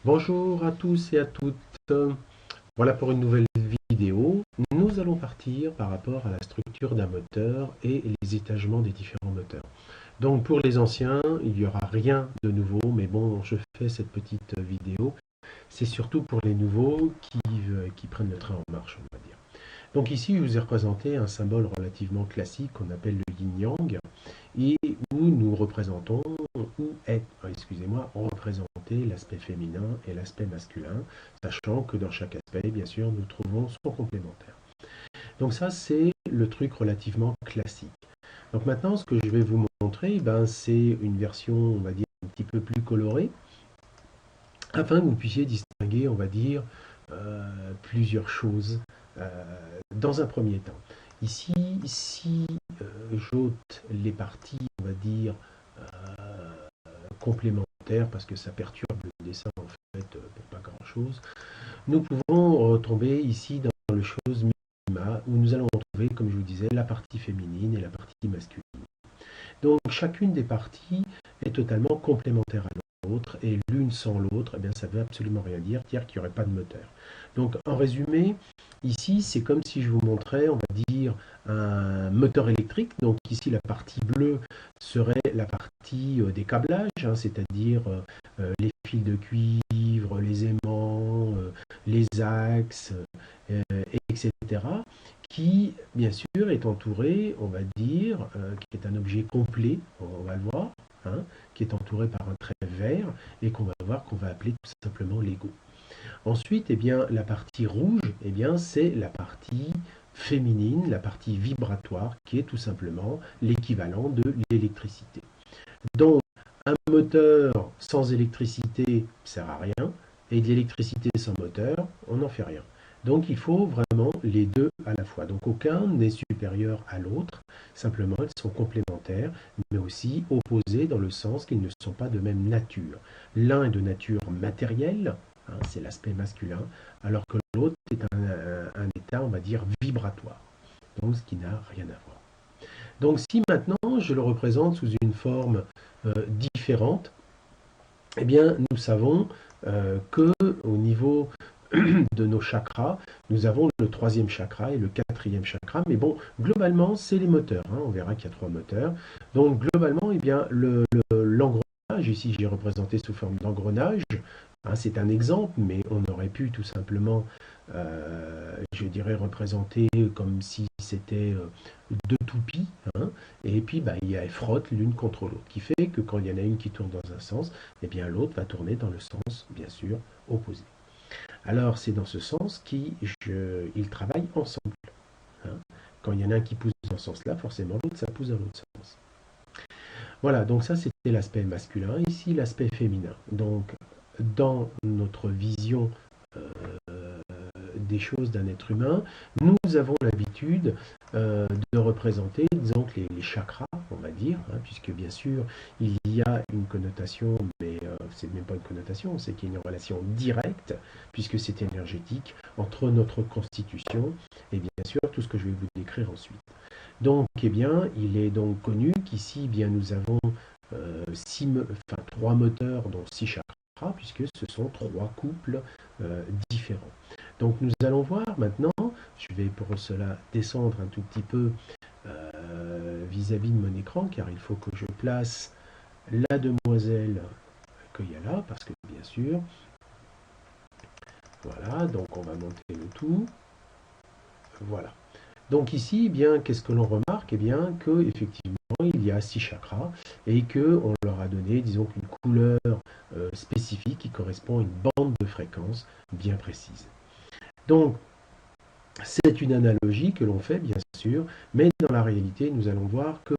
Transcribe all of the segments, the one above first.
Bonjour à tous et à toutes. Voilà pour une nouvelle vidéo. Nous allons partir par rapport à la structure d'un moteur et les étagements des différents moteurs. Donc pour les anciens, il n'y aura rien de nouveau, mais bon, je fais cette petite vidéo. C'est surtout pour les nouveaux qui prennent le train en marche, on va dire. Donc ici, je vous ai représenté un symbole relativement classique qu'on appelle le yin-yang, et où nous représentons, excusez-moi, représenter l'aspect féminin et l'aspect masculin, sachant que dans chaque aspect, bien sûr, nous trouvons son complémentaire. Donc ça, c'est le truc relativement classique. Donc maintenant, ce que je vais vous montrer, c'est une version, on va dire, un petit peu plus colorée, afin que vous puissiez distinguer, on va dire, plusieurs choses dans un premier temps. Ici, si j'ôte les parties, on va dire, complémentaires, parce que ça perturbe le dessin en fait pour pas grand-chose, nous pouvons retomber ici dans le chose minima, où nous allons retrouver, comme je vous disais, la partie féminine et la partie masculine. Donc chacune des parties est totalement complémentaire à l'autre, et l'une sans l'autre, eh bien, ça ne veut absolument rien dire, dire qu'il n'y aurait pas de moteur. Donc en résumé, ici c'est comme si je vous montrais, on va dire, un moteur électrique. Donc ici la partie bleue serait la partie des câblages, hein, c'est-à-dire les fils de cuivre, les aimants, les axes, etc., qui, bien sûr, est entouré, on va dire, qui est un objet complet, on va le voir, hein, qui est entouré par un trait vert, et qu'on va voir qu'on va appeler tout simplement Lego. Ensuite, eh bien, la partie rouge, eh bien, c'est la partie féminine, la partie vibratoire, qui est tout simplement l'équivalent de l'électricité. Donc, un moteur sans électricité ne sert à rien, et de l'électricité sans moteur, on n'en fait rien. Donc il faut vraiment les deux à la fois. Donc aucun n'est supérieur à l'autre, simplement ils sont complémentaires, mais aussi opposés dans le sens qu'ils ne sont pas de même nature. L'un est de nature matérielle, hein, c'est l'aspect masculin, alors que l'autre est un état, on va dire, vibratoire, donc ce qui n'a rien à voir. Donc si maintenant je le représente sous une forme différente, eh bien nous savons que au niveau de nos chakras, nous avons le troisième chakra et le quatrième chakra, mais bon, globalement, c'est les moteurs, hein. On verra qu'il y a trois moteurs. Donc globalement, eh bien, l'engrenage, ici j'ai représenté sous forme d'engrenage, hein, c'est un exemple, mais on aurait pu tout simplement, je dirais, représenter comme si c'était deux toupies, hein, et puis elles frottent l'une contre l'autre, qui fait que quand il y en a une qui tourne dans un sens, eh bien l'autre va tourner dans le sens, bien sûr, opposé. Alors c'est dans ce sens qu'ils travaillent ensemble, hein. Quand il y en a un qui pousse dans ce sens-là, forcément l'autre, ça pousse dans l'autre sens. Voilà, donc ça c'était l'aspect masculin. Ici l'aspect féminin. Donc dans notre vision des choses d'un être humain, nous avons l'habitude de représenter, disons que les chakras, on va dire, hein, puisque bien sûr il y a une connotation, mais c'est même pas une connotation, c'est qu'il y a une relation directe, puisque c'est énergétique, entre notre constitution et bien sûr tout ce que je vais vous décrire ensuite. Donc, eh bien, il est donc connu qu'ici, eh bien, nous avons trois moteurs, dont six chakras, puisque ce sont trois couples différents. Donc, nous allons voir maintenant, je vais pour cela descendre un tout petit peu vis-à-vis de mon écran, car il faut que je place la demoiselle qu'il y a là, parce que bien sûr, voilà, donc on va monter le tout, voilà. Donc ici, eh bien, qu'est-ce que l'on remarque? Eh bien, que effectivement, il y a six chakras et que on leur a donné, disons, une couleur spécifique qui correspond à une bande de fréquence bien précise. Donc, c'est une analogie que l'on fait, bien sûr, mais dans la réalité, nous allons voir que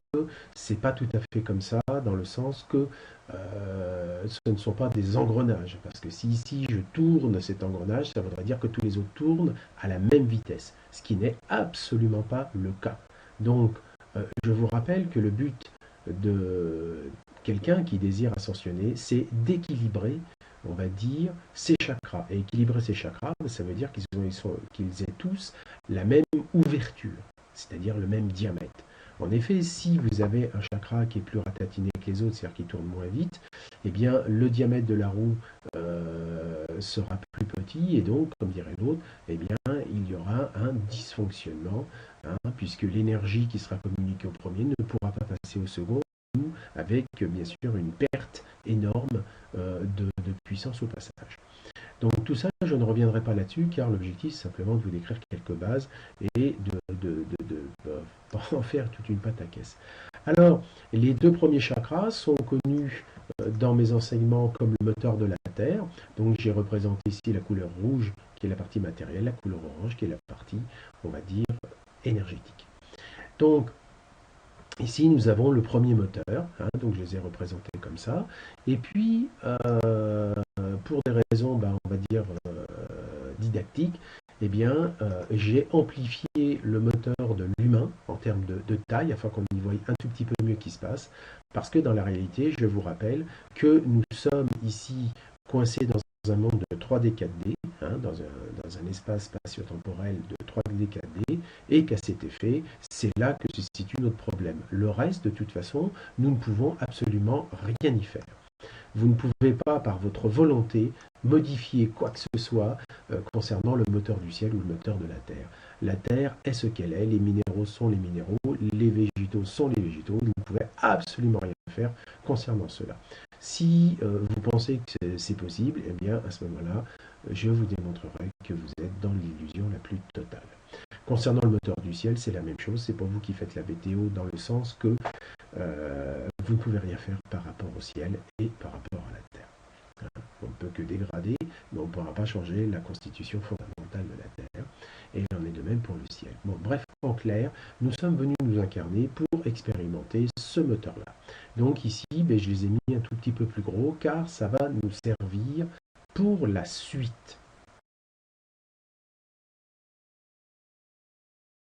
c'est pas tout à fait comme ça, dans le sens que ce ne sont pas des engrenages. Parce que si ici je tourne cet engrenage, ça voudrait dire que tous les autres tournent à la même vitesse, ce qui n'est absolument pas le cas. Donc, je vous rappelle que le but de quelqu'un qui désire ascensionner, c'est d'équilibrer, on va dire, ses chakras. Et équilibrer ses chakras, ça veut dire qu'ils aient tous la même ouverture, c'est-à-dire le même diamètre. En effet, si vous avez un chakra qui est plus ratatiné que les autres, c'est-à-dire qui tourne moins vite, eh bien, le diamètre de la roue sera plus petit et donc, comme dirait l'autre, eh bien, il y aura un dysfonctionnement, hein, puisque l'énergie qui sera communiquée au premier ne pourra pas passer au second, avec bien sûr une perte énorme de puissance au passage. Donc tout ça, je ne reviendrai pas là-dessus, car l'objectif, c'est simplement de vous décrire quelques bases et pas en faire toute une pâte à caisse. Alors, les deux premiers chakras sont connus dans mes enseignements comme le moteur de la Terre. Donc j'ai représenté ici la couleur rouge, qui est la partie matérielle, la couleur orange, qui est la partie, on va dire, énergétique. Donc, ici, nous avons le premier moteur, hein, donc je les ai représentés comme ça. Et puis, pour des raisons, on va dire, didactiques, eh bien, j'ai amplifié le moteur de l'humain en termes de taille, afin qu'on y voie un tout petit peu mieux ce qui se passe. Parce que dans la réalité, je vous rappelle que nous sommes ici coincés dans un monde de 3D, 4D, hein, dans un espace spatio-temporel de 3D, 4D, et qu'à cet effet, c'est là que se situe notre problème. Le reste, de toute façon, nous ne pouvons absolument rien y faire. Vous ne pouvez pas, par votre volonté, modifier quoi que ce soit concernant le moteur du ciel ou le moteur de la Terre. La Terre est ce qu'elle est, les minéraux sont les minéraux, les végétaux sont les végétaux, vous ne pouvez absolument rien faire concernant cela. Si vous pensez que c'est possible, eh bien à ce moment-là, je vous démontrerai que vous êtes dans l'illusion la plus totale. Concernant le moteur du ciel, c'est la même chose, c'est pas vous qui faites la météo dans le sens que vous ne pouvez rien faire par rapport au ciel et par rapport à la Terre. On ne peut que dégrader, mais on ne pourra pas changer la constitution fondamentale de la Terre. Et il en est de même pour le ciel. Bon, bref, en clair, nous sommes venus nous incarner pour expérimenter ce moteur-là. Donc ici, je les ai mis un tout petit peu plus gros, car ça va nous servir pour la suite.